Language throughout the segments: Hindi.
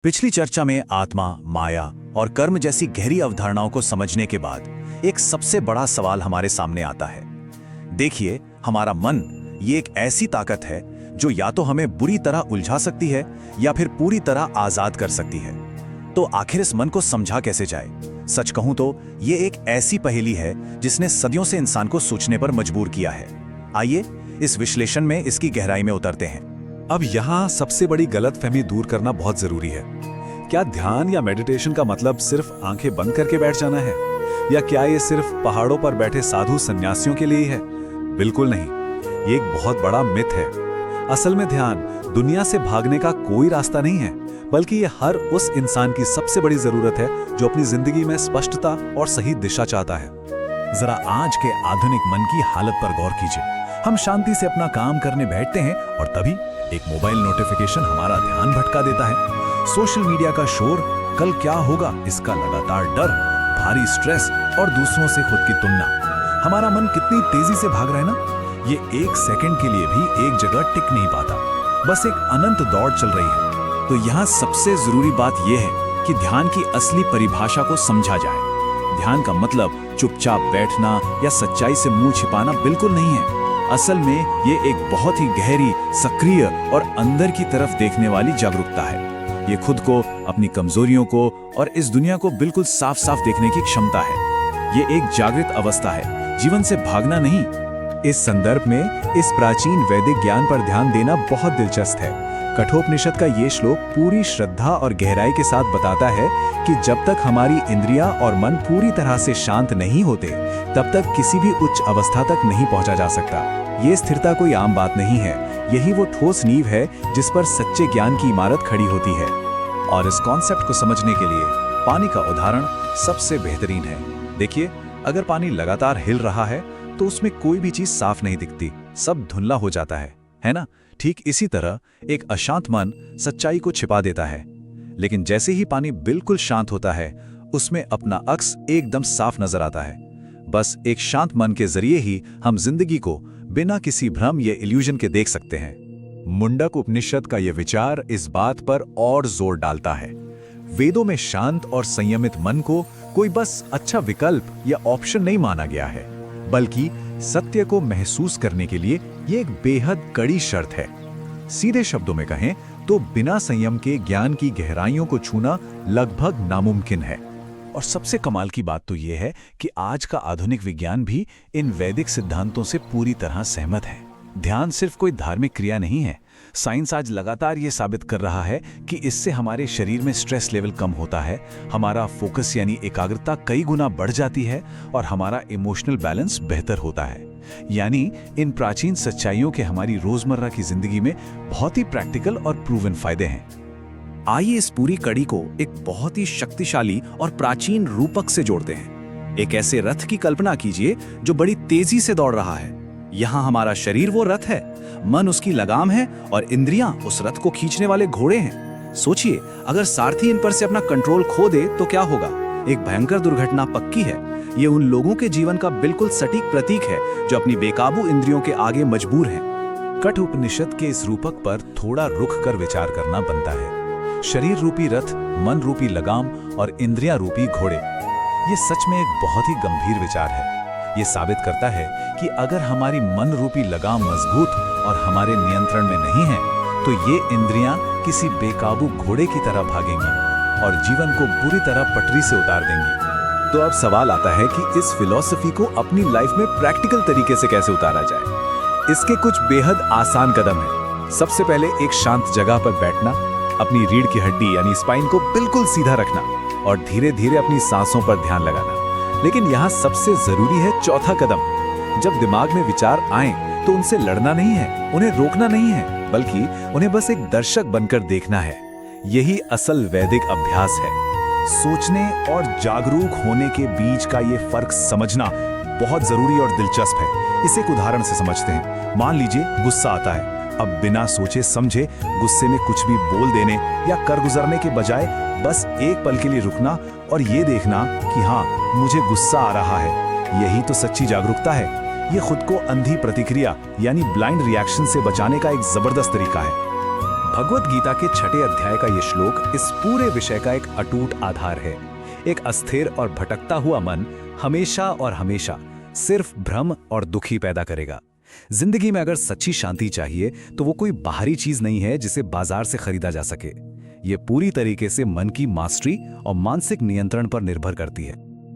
पिछली चर्चा में आत्मा, माया और कर्म जैसी गहरी अवधारणाओं को समझने के बाद एक सबसे बड़ा सवाल हमारे सामने आता है। देखिए, हमारा मन ये एक ऐसी ताकत है जो या तो हमें बुरी तरह उलझा सकती है या फिर पूरी तरह आजाद कर सकती है। तो आखिर इस मन को समझा कैसे जाए? सच कहूं तो ये एक ऐसी पहेली है जिसने सदियों से इंसान को सोचने पर मजबूर किया है। आइए इस विश्लेषण में इसकी गहराई में उतरते हैं। अब यहाँ सबसे बड़ी गलतफहमी दूर करना बहुत जरूरी है। क्या ध्यान या मेडिटेशन का मतलब सिर्फ आंखें बंद करके बैठ जाना है, या क्या ये सिर्फ पहाड़ों पर बैठे साधु सन्यासियों के लिए है? बिल्कुल नहीं, ये एक बहुत बड़ा मिथ है। असल में ध्यान दुनिया से भागने का कोई रास्ता नहीं है, बल्कि ये हर उस इंसान की सबसे बड़ी जरूरत है जो अपनी जिंदगी में स्पष्टता और सही दिशा चाहता है। जरा आज के आधुनिक मन की हालत पर गौर कीजिए। हम शांति से अपना काम करने बैठते हैं और तभी एक मोबाइल नोटिफिकेशन हमारा ध्यान भटका देता है। सोशल मीडिया का शोर, कल क्या होगा इसका लगातार डर, भारी स्ट्रेस और दूसरों से खुद की तुलना। हमारा मन कितनी तेजी से भाग रहा है ना, ये एक सेकंड के लिए भी एक जगह टिक नहीं पाता, बस एक अनंत दौड़ चल रही है। तो यहाँ सबसे जरूरी बात यह है कि ध्यान की असली परिभाषा को समझा जाए। ध्यान का मतलब चुपचाप बैठना या सच्चाई से मुंह छिपाना बिल्कुल नहीं है। असल में ये एक बहुत ही गहरी, सक्रिय और अंदर की तरफ देखने वाली जागरूकता है। ये खुद को, अपनी कमजोरियों को और इस दुनिया को बिल्कुल साफ साफ देखने की क्षमता है। ये एक जागृत अवस्था है, जीवन से भागना नहीं। इस संदर्भ में इस प्राचीन वैदिक ज्ञान पर ध्यान देना बहुत दिलचस्प है। कठोपनिषद का ये श्लोक पूरी श्रद्धा और गहराई के साथ बताता है कि जब तक हमारी इंद्रियां और मन पूरी तरह से शांत नहीं होते, तब तक किसी भी उच्च अवस्था तक नहीं पहुंचा जा सकता। ये स्थिरता कोई आम बात नहीं है, यही वो ठोस नींव है जिस पर सच्चे ज्ञान की इमारत खड़ी होती है। और इस कॉन्सेप्ट को समझने के लिए पानी का उदाहरण सबसे बेहतरीन है। देखिए, अगर पानी लगातार हिल रहा है तो उसमें कोई भी चीज साफ नहीं दिखती, सब धुंधला हो जाता है ना? ठीक इसी तरह एक अशांत मन सच्चाई को छिपा देता है, लेकिन जैसे ही पानी बिल्कुल शांत होता है, उसमें अपना अक्स एकदम साफ नजर आता है। बस एक शांत मन के जरिए ही हम जिंदगी को बिना किसी भ्रम या इल्यूजन के देख सकते हैं। मुंडक उपनिषद का यह विचार इस बात पर और जोर डालता है। वेदों में शांत और संयमित मन को कोई बस अच्छा विकल्प या ऑप्शन नहीं माना गया है, बल्कि सत्य को महसूस करने के लिए ये एक बेहद कड़ी शर्त है। सीधे शब्दों में कहें तो बिना संयम के ज्ञान की गहराइयों को छूना लगभग नामुमकिन है। और सबसे कमाल की बात तो यह है कि आज का आधुनिक विज्ञान भी इन वैदिक सिद्धांतों से पूरी तरह सहमत है। ध्यान सिर्फ कोई धार्मिक क्रिया नहीं है। साइंस आज लगातार ये साबित कर रहा है कि इससे हमारे शरीर में स्ट्रेस लेवल कम होता है, हमारा फोकस यानी एकाग्रता कई गुना बढ़ जाती है और हमारा इमोशनल बैलेंस बेहतर होता है। यानी इन प्राचीन सच्चाइयों के हमारी रोजमर्रा की जिंदगी में बहुत ही प्रैक्टिकल और प्रूवन फायदे हैं। आइए इस पूरी कड़ी को एक बहुत ही शक्तिशाली और प्राचीन रूपक से जोड़ते हैं। एक ऐसे रथ की कल्पना कीजिए जो बड़ी तेजी से दौड़ रहा है। यहाँ हमारा शरीर वो रथ है, मन उसकी लगाम है और इंद्रियां उस रथ को खींचने वाले घोड़े हैं। सोचिए, अगर सारथी इन पर से अपना कंट्रोल खो दे तो क्या होगा? एक भयंकर दुर्घटना पक्की है। ये उन लोगों के जीवन का बिल्कुल सटीक प्रतीक है जो अपनी बेकाबू इंद्रियों के आगे मजबूर हैं। कठोपनिषद के इस रूपक पर थोड़ा रुक कर विचार करना बनता है। शरीर रूपी रथ, मन रूपी लगाम और इंद्रियां रूपी घोड़े, ये सच में एक बहुत ही गंभीर विचार है। ये साबित करता है कि अगर हमारी मन रूपी लगाम मजबूत और हमारे नियंत्रण में नहीं है, तो ये इंद्रियां किसी बेकाबू घोड़े की तरह भागेंगी और जीवन को बुरी तरह पटरी से उतार देंगी। तो अब सवाल आता है कि इस फिलॉसफी को अपनी लाइफ में प्रैक्टिकल तरीके से कैसे उतारा जाए। इसके कुछ बेहद आसान कदम हैं। सबसे पहले एक शांत जगह पर बैठना, अपनी रीढ़ की हड्डी यानी स्पाइन को बिल्कुल सीधा रखना और धीरे धीरे अपनी सांसों पर ध्यान लगाना। लेकिन यहाँ सबसे जरूरी है चौथा कदम। जब दिमाग में विचार आए तो उनसे लड़ना नहीं है, उन्हें रोकना नहीं है, बल्कि उन्हें बस एक दर्शक बनकर देखना है। यही असल वैदिक अभ्यास है। सोचने और जागरूक होने के बीच का ये फर्क समझना बहुत जरूरी और दिलचस्प है। इसे एक उदाहरण से समझते हैं। मान लीजिए गुस्सा आता है। अब बिना सोचे समझे गुस्से में कुछ भी बोल देने या कर गुजरने के बजाय बस एक पल के लिए रुकना और ये देखना कि हाँ, मुझे गुस्सा आ रहा है। यही तो सच्ची जागरूकता है। ये खुद को अंधी प्रतिक्रिया यानी ब्लाइंड रिएक्शन से बचाने का एक जबरदस्त तरीका है। भगवत गीता के 6 अध्याय का ये श्लोक इस पूरे विषय का एक अटूट आधार है। एक अस्थिर और भटकता हुआ मन हमेशा और हमेशा सिर्फ भ्रम और दुखी पैदा करेगा। जिंदगी में अगर सच्ची शांति चाहिए तो वो कोई बाहरी चीज नहीं है जिसे बाजार से खरीदा जा सके। ये पूरी तरीके से मन की मास्टरी और मानसिक नियंत्रण पर निर्भर करती है।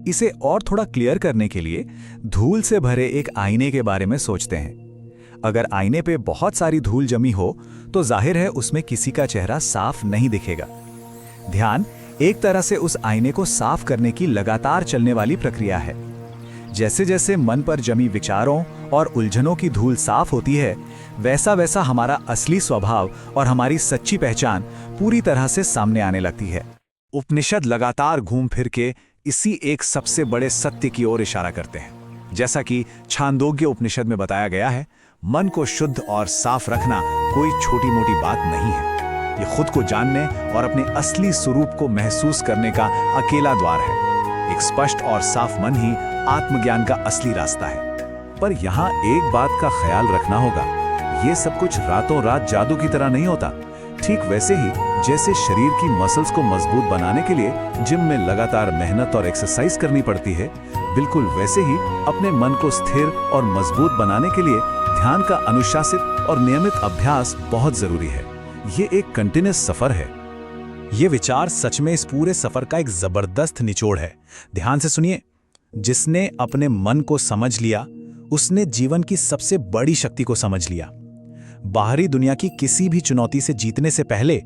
इसे और थोड़ा क्लियर करने के लिए धूल से भरे एक आईने के बारे में सोचते हैं। अगर आईने पे बहुत सारी धूल जमी हो तो जाहिर है उसमें किसी का चेहरा साफ नहीं दिखेगा। ध्यान एक तरह से उस आईने को साफ करने की लगातार चलने वाली प्रक्रिया है। जैसे जैसे मन पर जमी विचारों और उलझनों की धूल साफ होती है, वैसा वैसा हमारा असली स्वभाव और हमारी सच्ची पहचान पूरी तरह से सामने आने लगती है। उपनिषद लगातार घूम फिर के इसी एक सबसे बड़े सत्य की ओर इशारा करते हैं। जैसा कि छांदोग्य उपनिषद में बताया गया है, मन को शुद्ध और साफ रखना कोई छोटी मोटी बात नहीं है। ये खुद को जानने और अपने असली स्वरूप को महसूस करने का अकेला द्वार है। एक स्पष्ट और साफ मन ही आत्मज्ञान का असली रास्ता है। पर यहाँ एक बात का ख्याल रखना होगा, ये सब कुछ रातों रात जादू की तरह नहीं होता। ठीक वैसे ही जैसे शरीर की मसल्स को मजबूत बनाने के लिए जिम में लगातार मेहनत और एक्सरसाइज करनी पड़ती है, बिल्कुल वैसे ही अपने मन को स्थिर और मजबूत बनाने के लिए ध्यान का अनुशासित और नियमित अभ्यास बहुत जरूरी है। ये एक कंटिन्यूअस सफर है। ये विचार सच में इस पूरे सफर का एक जबरदस्त निचोड़ है। ध्यान से सुनिए। जिसने अपने मन को समझ लिया, उसने जीवन की सबसे बड़ी शक्ति को समझ लिया। बाहरी दुनिया की किसी भी चुनौती से जीतने से पहले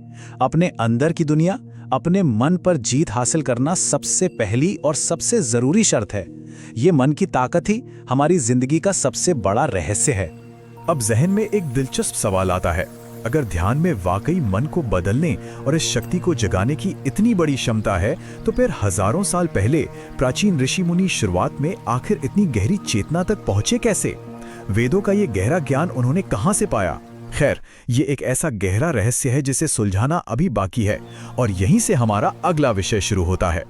अपने अंदर की दुनिया, अपने मन पर जीत हासिल करना सबसे पहली और सबसे जरूरी शर्त है। ये मन की ताकत ही हमारी जिंदगी का सबसे बड़ा रहस्य है। अब जहन में एक दिलचस्प सवाल आता है, अगर ध्यान में वाकई मन को बदलने और इस शक्ति को जगाने की इतनी बड़ी क्षमता है, तो फिर हजारों साल पहले प्राचीन ऋषि मुनि शुरुआत में आखिर इतनी गहरी चेतना तक पहुंचे कैसे? वेदों का ये गहरा ज्ञान उन्होंने कहां से पाया? खैर, ये एक ऐसा गहरा रहस्य है जिसे सुलझाना अभी बाकी है, और यहीं से हमारा अगला विषय शुरू होता है।